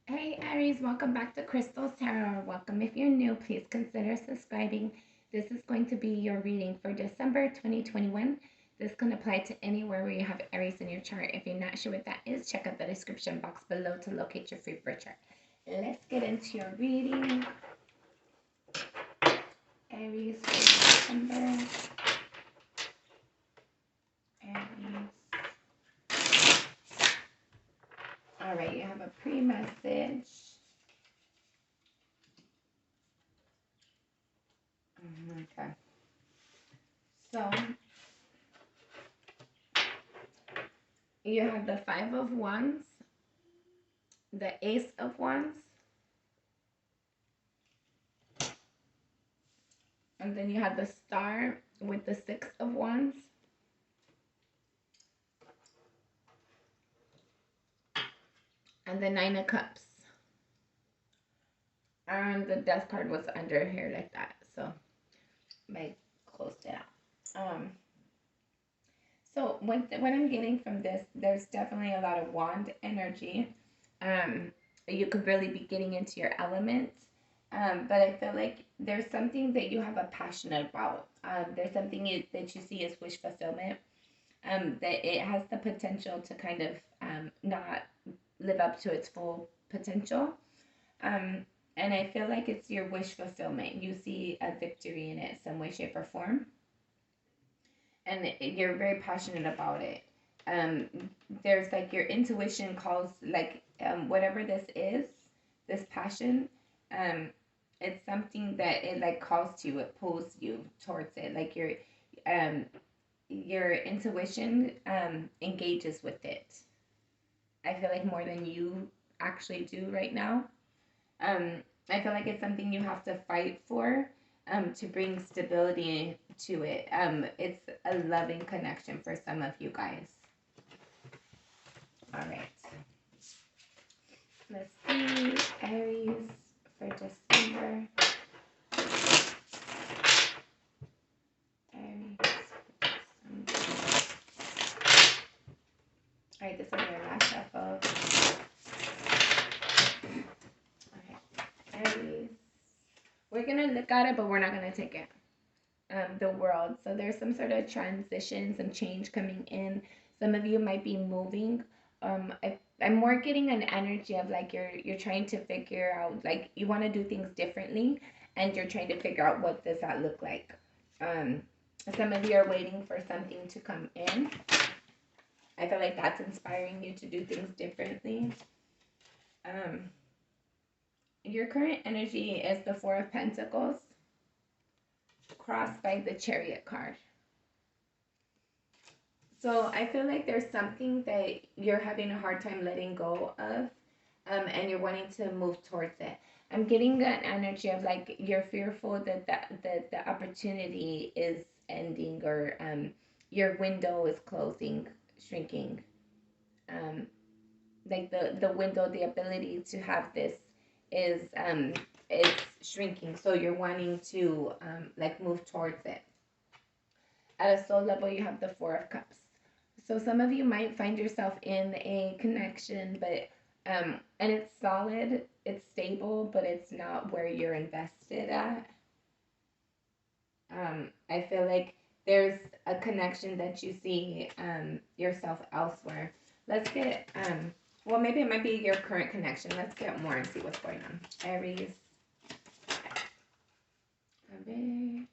Hey Aries, welcome back to Crystal's Tarot. Welcome if you're new, please consider subscribing. This is going to be your reading for December 2021. This can apply to anywhere where you have Aries in your chart. If you're not sure what that is, check out the description box below to locate your free birth chart. Let's get into your reading. Aries for December. Aries. All right, you have a pre-message. Okay. So you have the Five of Wands, the Ace of Wands, and then you have the Star with the Six of Wands, and the Nine of Cups. And the Death card was under here like that, so I closed it out. So what I'm getting from this, there's definitely a lot of wand energy. You could really be getting into your element. But I feel like there's something that you have a passion about. There's something that you see as wish fulfillment. That it has the potential to kind of not live up to its full potential. And I feel like it's your wish fulfillment. You see a victory in it, some way, shape, or form. And you're very passionate about it. There's like your intuition calls, like whatever this is, this passion, it's something that it like calls to you, it pulls you towards it. Like your intuition engages with it. I feel like more than you actually do right now. I feel like it's something you have to fight for to bring stability to it. It's a loving connection for some of you guys. All right. Let's see, Aries for December. Aries for December. All right, this will be our last shuffle. Aries. We're going to look at it, but we're not going to take it. The world. So there's some sort of transition, some change coming in. Some of you might be moving. I'm more getting an energy of like you're trying to figure out, like you want to do things differently and you're trying to figure out what does that look like. Some of you are waiting for something to come in. I feel like that's inspiring you to do things differently. Your current energy is the Four of Pentacles, crossed by the Chariot card. So I feel like there's something that you're having a hard time letting go of, and you're wanting to move towards it. I'm getting an energy of like you're fearful that the opportunity is ending, or your window is closing, shrinking. Like the window, the ability to have this is shrinking. So you're wanting to like move towards it. At a soul level, you have the Four of Cups. So some of you might find yourself in a connection, but and it's solid, it's stable, but it's not where you're invested at. I feel like there's a connection that you see yourself elsewhere. Let's get well, maybe it might be your current connection. Let's get more and see what's going on. Aries. A bit.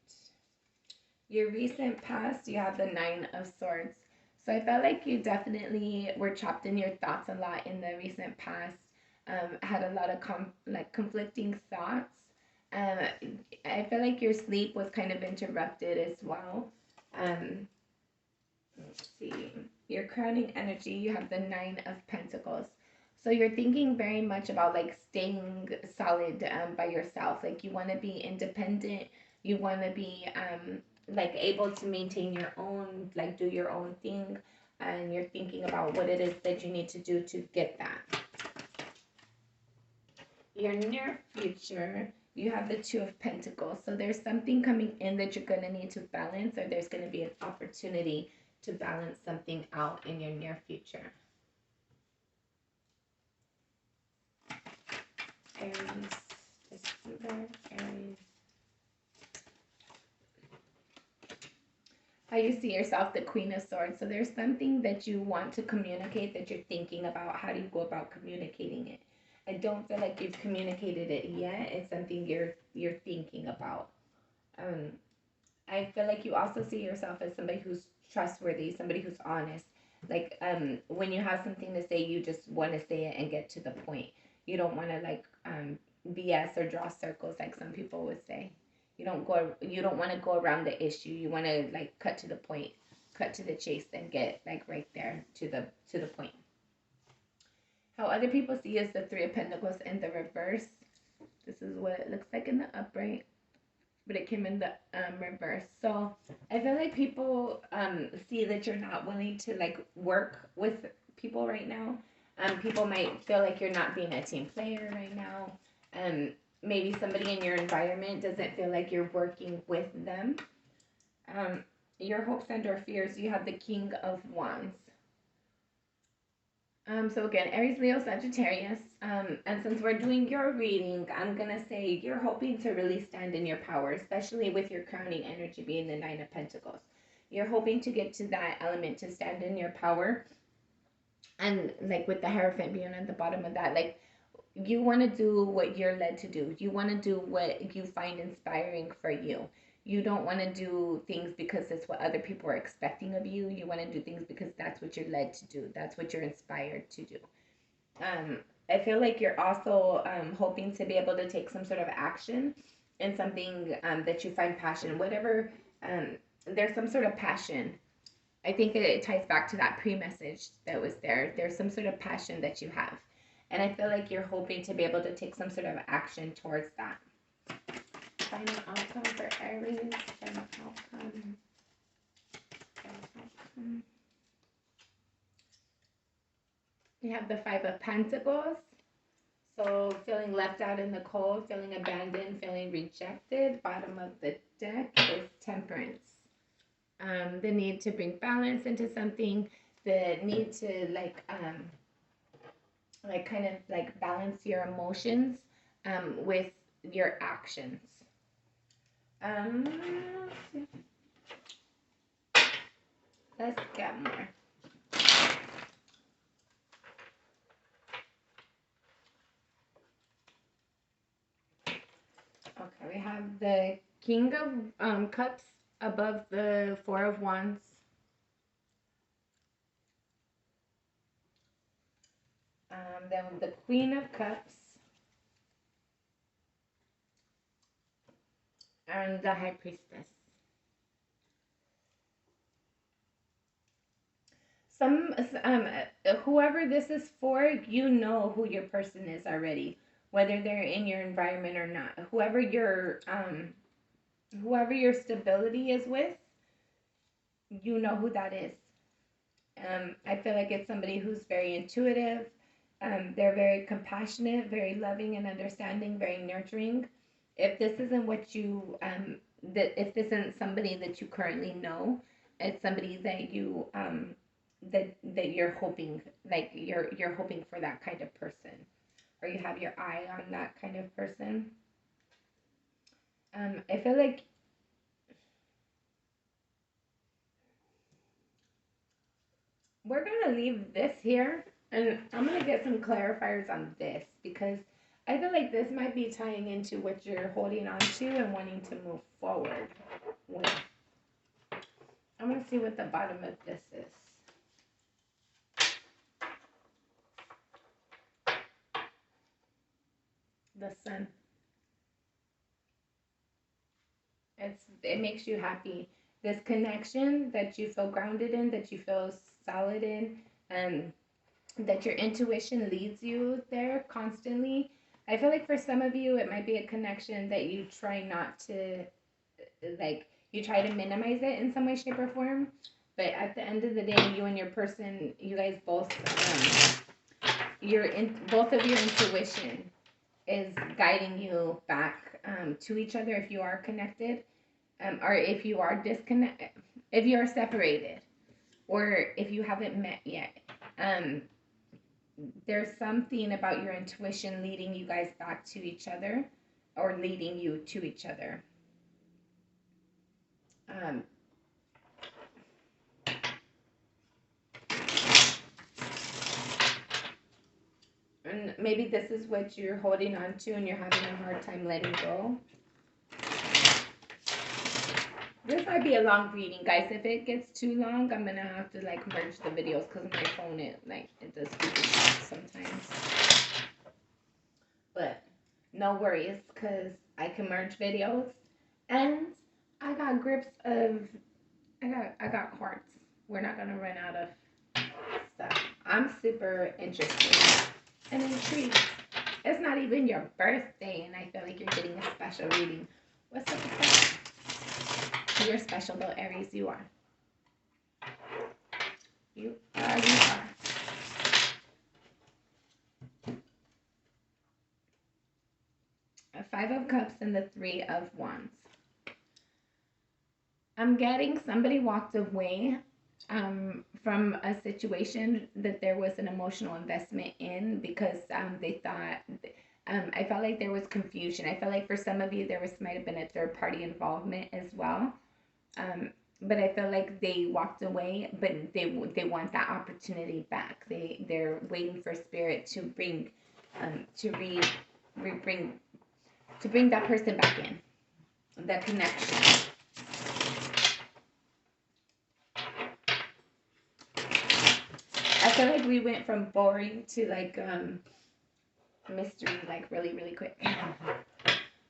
Your recent past, you have the Nine of Swords. So I felt like you definitely were trapped in your thoughts a lot in the recent past. Had a lot of conflicting thoughts. I feel like your sleep was kind of interrupted as well. Let's see. Your crowning energy, you have the Nine of Pentacles. So you're thinking very much about like staying solid by yourself. Like you want to be independent. You want to be like able to maintain your own, like do your own thing, and you're thinking about what it is that you need to do to get that. Your near future, you have the Two of Pentacles. So there's something coming in that you're going to need to balance, or there's going to be an opportunity to balance something out in your near future. Aries, December, Aries. How you see yourself, the Queen of Swords. So there's something that you want to communicate that you're thinking about. How do you go about communicating it? I don't feel like you've communicated it yet. It's something you're thinking about. I feel like you also see yourself as somebody who's trustworthy, somebody who's honest. Like when you have something to say, you just want to say it and get to the point. You don't want to like BS or draw circles like some people would say. You don't want to go around the issue. You want to like cut to the point, cut to the chase, and get like right there to the point. How other people see is the Three of Pentacles in the reverse. This is what it looks like in the upright, but it came in the reverse. So I feel like people see that you're not willing to like work with people right now. People might feel like you're not being a team player right now. Maybe somebody in your environment doesn't feel like you're working with them. Your hopes and or fears, you have the King of Wands. So again, Aries, Leo, Sagittarius. And since we're doing your reading, I'm going to say you're hoping to really stand in your power, especially with your crowning energy being the Nine of Pentacles. You're hoping to get to that element, to stand in your power. And like with the Hierophant being at the bottom of that, like you want to do what you're led to do. You want to do what you find inspiring for you. You don't want to do things because it's what other people are expecting of you. You want to do things because that's what you're led to do. That's what you're inspired to do. I feel like you're also hoping to be able to take some sort of action in something that you find passion. Whatever, there's some sort of passion. I think it ties back to that pre-message that was there. There's some sort of passion that you have. And I feel like you're hoping to be able to take some sort of action towards that. Final outcome for Aries. Final outcome. We have the Five of Pentacles. So feeling left out in the cold, feeling abandoned, feeling rejected. Bottom of the deck is Temperance. The need to bring balance into something. The need to like kind of like balance your emotions with your actions. Let's get more. Okay, we have the King of Cups above the Four of Wands. Then the Queen of Cups. And the High Priestess. Whoever this is for, you know who your person is already, whether they're in your environment or not. Whoever your stability is with, you know who that is. I feel like it's somebody who's very intuitive. They're very compassionate, very loving and understanding, very nurturing. If this isn't what you if this isn't somebody that you currently know, it's somebody that you that you're hoping, like you're hoping for that kind of person, or you have your eye on that kind of person. I feel like we're gonna leave this here, and I'm gonna get some clarifiers on this because I feel like this might be tying into what you're holding on to and wanting to move forward with. I'm gonna see what the bottom of this is. The Sun. It makes you happy. This connection that you feel grounded in, that you feel solid in, that your intuition leads you there constantly. I feel like for some of you, it might be a connection that you try not to, like, you try to minimize it in some way, shape, or form. But at the end of the day, you and your person, you guys both, both of your intuition is guiding you back to each other if you are connected, or if you are disconnected, if you are separated, or if you haven't met yet. there's something about your intuition leading you guys back to each other, or leading you to each other. And maybe this is what you're holding on to and you're having a hard time letting go. This might be a long reading, guys. If it gets too long, I'm gonna have to like merge the videos because my phone it does stupid stuff sometimes. But no worries, because I can merge videos, and I got grips of I got quartz. We're not gonna run out of stuff. I'm super interested and intrigued. It's not even your birthday, and I feel like you're getting a special reading. What's up with that? You're special though, Aries. You are. You are. You are. A 5 of Cups and the 3 of Wands. I'm getting somebody walked away from a situation that there was an emotional investment in, because they thought, I felt like there was confusion. I felt like for some of you there might have been a third party involvement as well. But I feel like they walked away, but they want that opportunity back. They're waiting for spirit to bring to bring that person back in, that connection. I feel like we went from boring to like mystery, like really quick.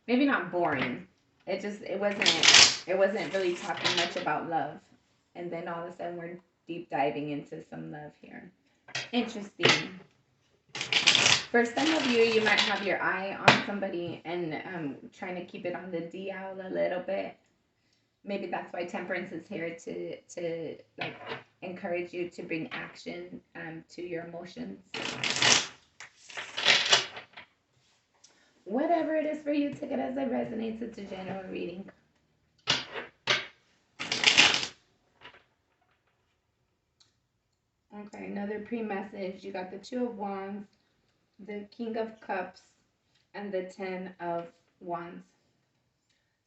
Maybe not boring. It wasn't really talking much about love, and then all of a sudden we're deep diving into some love here. Interesting. For some of you, you might have your eye on somebody and trying to keep it on the DL a little bit. Maybe that's why Temperance is here to like encourage you to bring action to your emotions. Whatever it is for you, take it as it resonates. It's a general reading. Okay, another pre-message. You got the 2 of Wands, the King of Cups, and the 10 of Wands.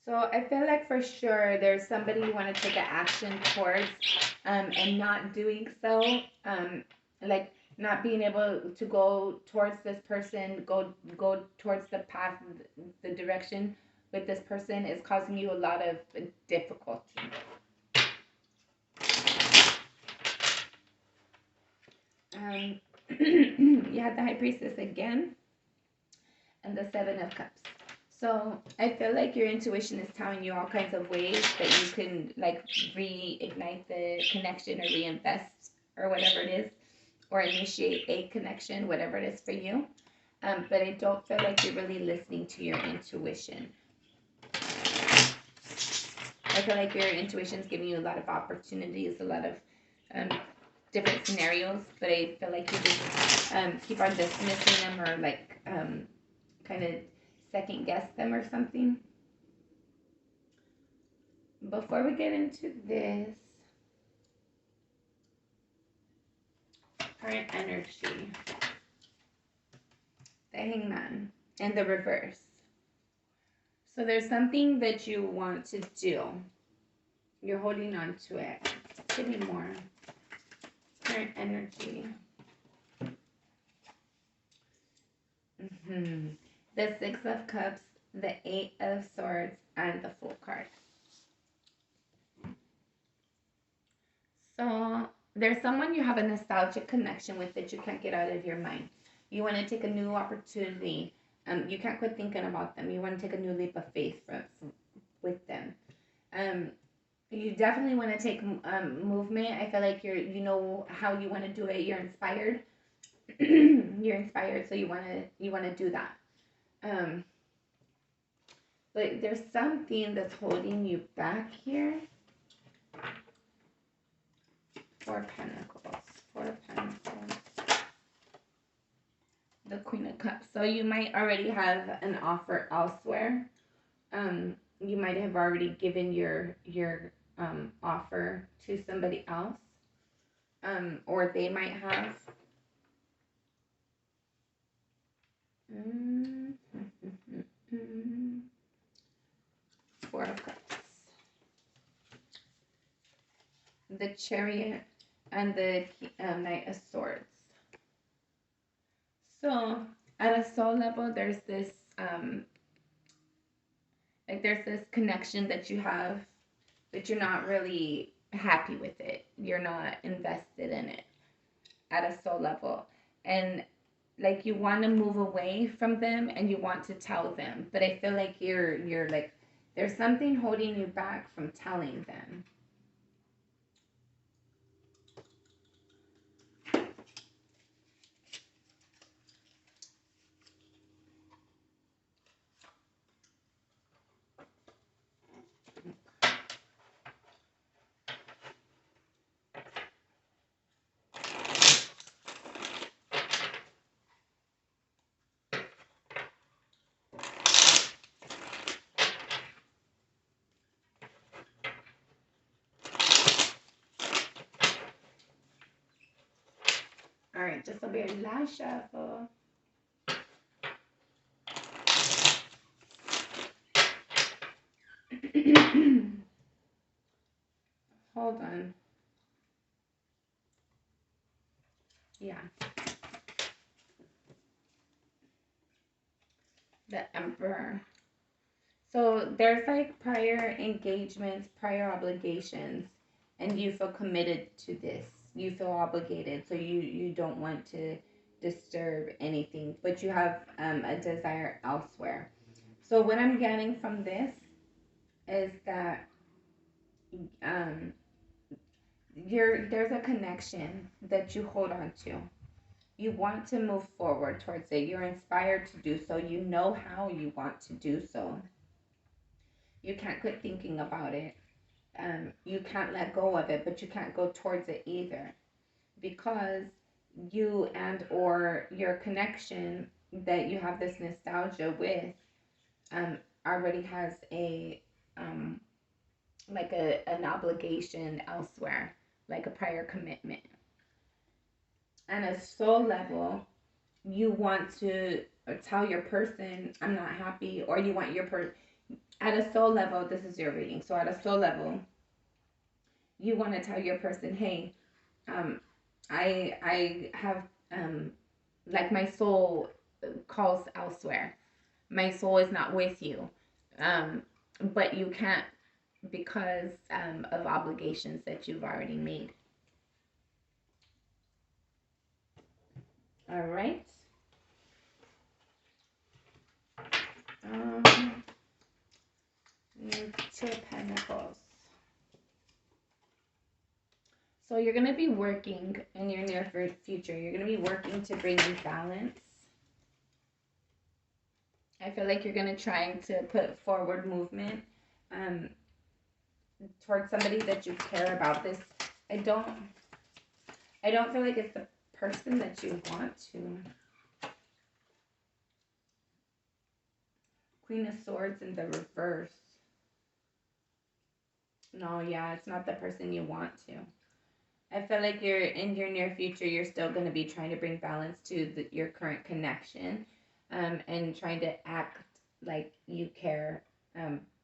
So I feel like for sure there's somebody you want to take an action towards, and not doing so, like not being able to go towards this person, go towards the path, the direction with this person is causing you a lot of difficulty. You have the High Priestess again, and the 7 of Cups. So I feel like your intuition is telling you all kinds of ways that you can like reignite the connection or reinvest or whatever it is, or initiate a connection, whatever it is for you. But I don't feel like you're really listening to your intuition. I feel like your intuition is giving you a lot of opportunities, a lot of different scenarios, but I feel like you just keep on dismissing them, or like kind of second guess them or something. Before we get into this, current energy, the Hangman, and the reverse. So there's something that you want to do. You're holding on to it. Give me more. Current energy. The 6 of Cups, the 8 of Swords, and the Fool card. So there's someone you have a nostalgic connection with that you can't get out of your mind. You want to take a new opportunity. You can't quit thinking about them. You want to take a new leap of faith with them. You definitely want to take movement. I feel like you know how you want to do it. You're inspired. You're inspired, so you want to do that. But there's something that's holding you back here. 4 Pentacles. 4 Pentacles. The Queen of Cups. So you might already have an offer elsewhere. You might have already given your offer to somebody else. Or they might have. the Chariot, and the Knight of Swords. So at a soul level, there's this like there's this connection that you have, but you're not really happy with it. You're not invested in it at a soul level, and like you want to move away from them and you want to tell them, but I feel like you're like there's something holding you back from telling them. All right, this will be our last shuffle. Hold on. Yeah. The Emperor. So there's like prior engagements, prior obligations, and you feel committed to this. You feel obligated, so you don't want to disturb anything, but you have a desire elsewhere. So what I'm getting from this is that um, there's a connection that you hold on to. You want to move forward towards it. You're inspired to do so. You know how you want to do so. You can't quit thinking about it. You can't let go of it, but you can't go towards it either, because you and or your connection that you have this nostalgia with already has a like an obligation elsewhere, like a prior commitment. And a soul level, you want to tell your person, I'm not happy, or you want your person at a soul level. This is your reading. So at a soul level, you want to tell your person, hey, um, I have like my soul calls elsewhere. My soul is not with you, but you can't because of obligations that you've already made. All right. Two of Pentacles. So you're going to be working in your near future. You're going to be working to bring in balance. I feel like you're going to try to put forward movement towards somebody that you care about. This, I don't feel like it's the person that you want to. Queen of Swords in the reverse. No, yeah, it's not the person you want to. I feel like you're in your near future, you're still going to be trying to bring balance to your current connection, and trying to act like you care,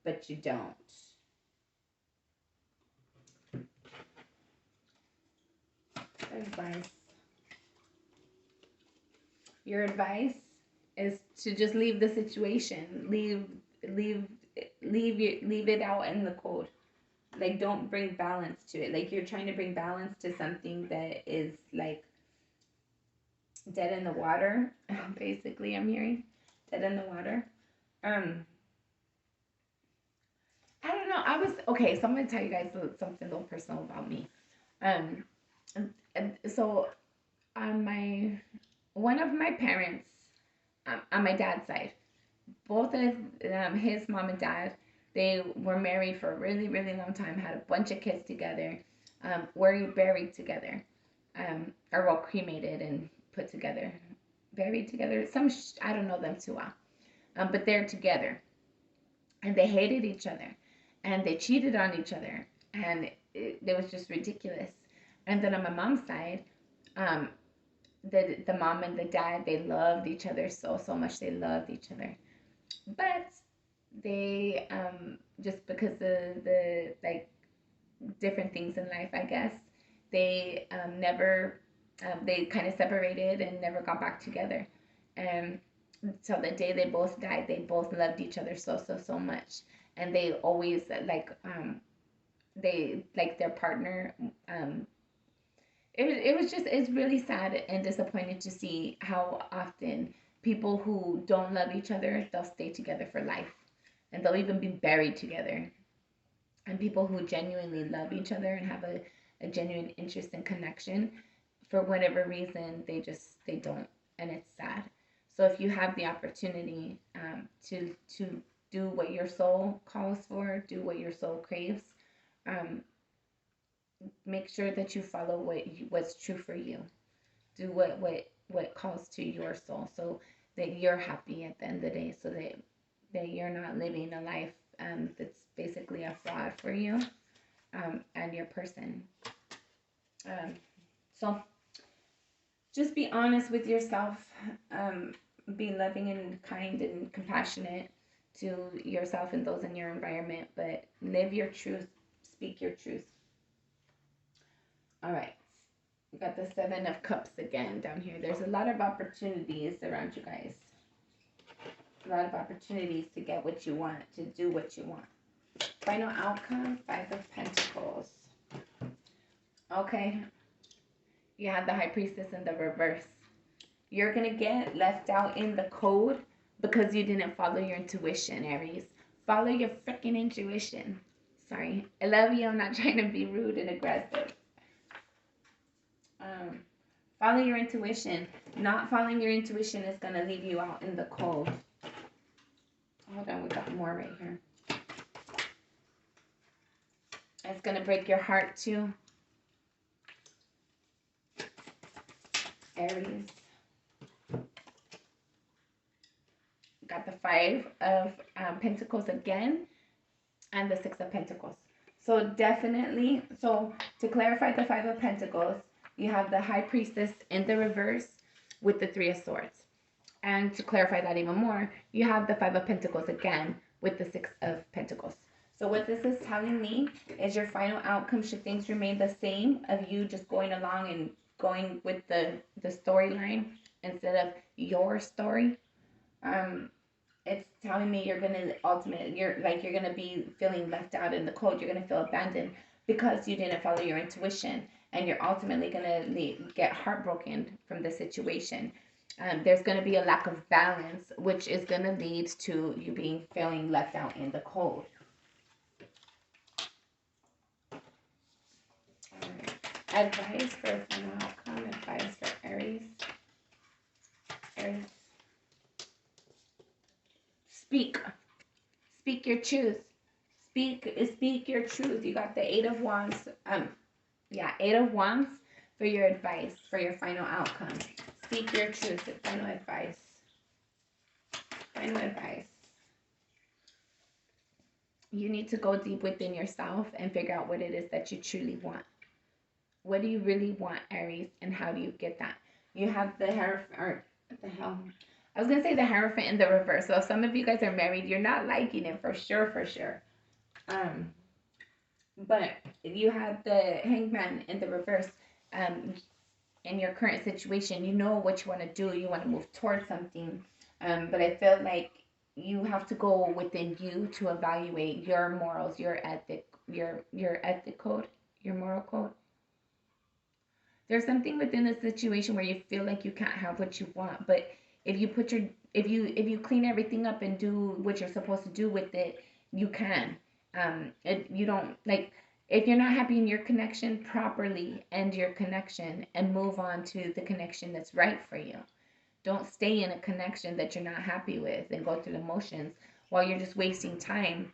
but you don't. Advice. Your advice is to just leave the situation. Leave it out in the cold. Like, don't bring balance to it. Like, you're trying to bring balance to something that is like dead in the water. Basically, I'm hearing dead in the water. I don't know. I was okay. So I'm gonna tell you guys something a little personal about me. Um, so my one of my parents, on my dad's side, both of his mom and dad, they were married for a really, really long time, had a bunch of kids together, were buried together, or well, cremated and put together, buried together. I don't know them too well, but they're together, and they hated each other, and they cheated on each other, and it was just ridiculous. And then on my mom's side, um, the mom and the dad, they loved each other so much. They loved each other, but they just because the like different things in life, I guess. They never, they kind of separated and never got back together. And so the day they both died, they both loved each other so much. And they always, they like their partner. It was just, it's really sad and disappointing to see how often people who don't love each other, they'll stay together for life, and they'll even be buried together. And people who genuinely love each other and have a genuine interest and connection, for whatever reason, they don't, and it's sad. So if you have the opportunity, to do what your soul calls for, do what your soul craves, um, make sure that you follow what's true for you. Do what calls to your soul, so that you're happy at the end of the day, so that you're not living a life, that's basically a fraud for you, and your person. So just be honest with yourself. Be loving and kind and compassionate to yourself and those in your environment, but live your truth, speak your truth. All right. We got the Seven of Cups again down here. There's a lot of opportunities around you guys. A lot of opportunities to get what you want, to do what you want. Final outcome, Five of Pentacles. Okay. You have the High Priestess in the reverse. You're going to get left out in the cold because you didn't follow your intuition, Aries. Follow your freaking intuition. Sorry. I love you. I'm not trying to be rude and aggressive. Follow your intuition. Not following your intuition is going to leave you out in the cold. Hold on, we got more right here. It's going to break your heart too. Aries. Got the Five of Pentacles again, and the Six of Pentacles. So definitely, so to clarify the Five of Pentacles, you have the High Priestess in the reverse with the Three of Swords. And to clarify that even more, you have the Five of Pentacles again with the Six of Pentacles. So what this is telling me is your final outcome, should things remain the same, of you just going along and going with the storyline instead of your story. It's telling me you're going to you're going to be feeling left out in the cold. You're going to feel abandoned because you didn't follow your intuition. And you're ultimately going to get heartbroken from the situation. There's going to be a lack of balance, which is going to lead to you feeling left out in the cold. Advice for final outcome. Advice for Aries. Aries. Speak. Speak your truth. Speak your truth. You got the Eight of Wands. Eight of Wands for your advice, for your final outcome. Speak your truth. Final advice. Final advice. You need to go deep within yourself and figure out what it is that you truly want. What do you really want, Aries, and how do you get that? You have the Hierophant, or what the hell? I was going to say the Hierophant in the reverse. So if some of you guys are married, you're not liking it for sure. But you have the Hangman in the reverse. In your current situation, you know what you want to do. You want to move towards something. But I feel like you have to go within you to evaluate your morals, your ethic, your ethic code, your moral code. There's something within the situation where you feel like you can't have what you want, but if you if you clean everything up and do what you're supposed to do with it, you can. You don't, like, if you're not happy in your connection, properly end your connection and move on to the connection that's right for you. Don't stay in a connection that you're not happy with and go through the motions while you're just wasting time.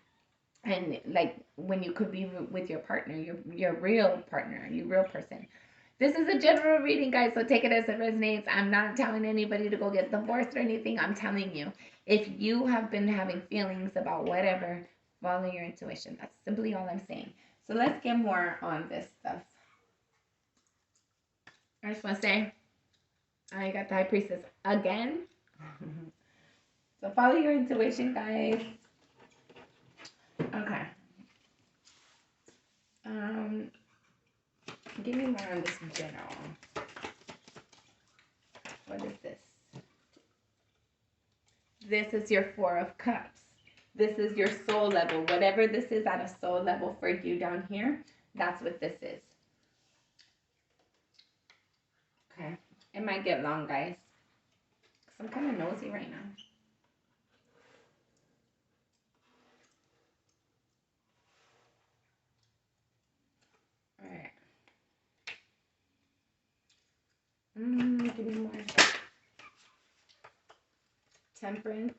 And like when you could be with your partner, your real partner, your real person. This is a general reading, guys, so take it as it resonates. I'm not telling anybody to go get divorced or anything. I'm telling you, if you have been having feelings about whatever, follow your intuition. That's simply all I'm saying. So let's get more on this stuff. I just want to say, I got the High Priestess again. So follow your intuition, guys. Okay. give me more on this general. What is this? This is your Four of Cups. This is your soul level. Whatever this is at a soul level for you down here, that's what this is. Okay. It might get long, guys. I'm kind of nosy right now. All right. Give me more. Temperance.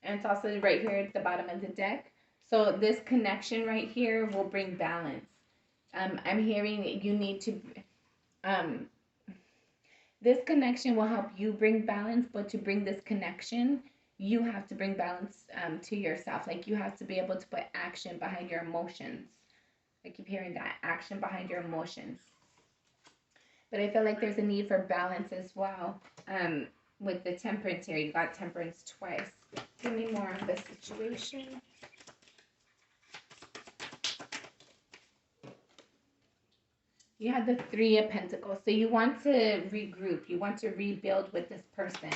And it's also right here at the bottom of the deck. So this connection right here will bring balance. I'm hearing that you need to... this connection will help you bring balance, but to bring this connection, you have to bring balance to yourself. Like, you have to be able to put action behind your emotions. I keep hearing that. Action behind your emotions. But I feel like there's a need for balance as well. With the Temperance here, you got Temperance twice. Give me more on the situation. You have the Three of Pentacles. So you want to regroup. You want to rebuild with this person.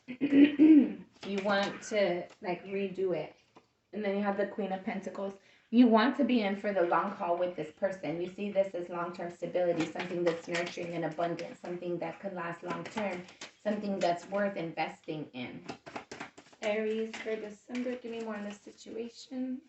You want to, like, redo it. And then you have the Queen of Pentacles. You want to be in for the long haul with this person. You see this as long-term stability, something that's nurturing and abundant, something that could last long-term, something that's worth investing in. Aries for December, give me more on the situation.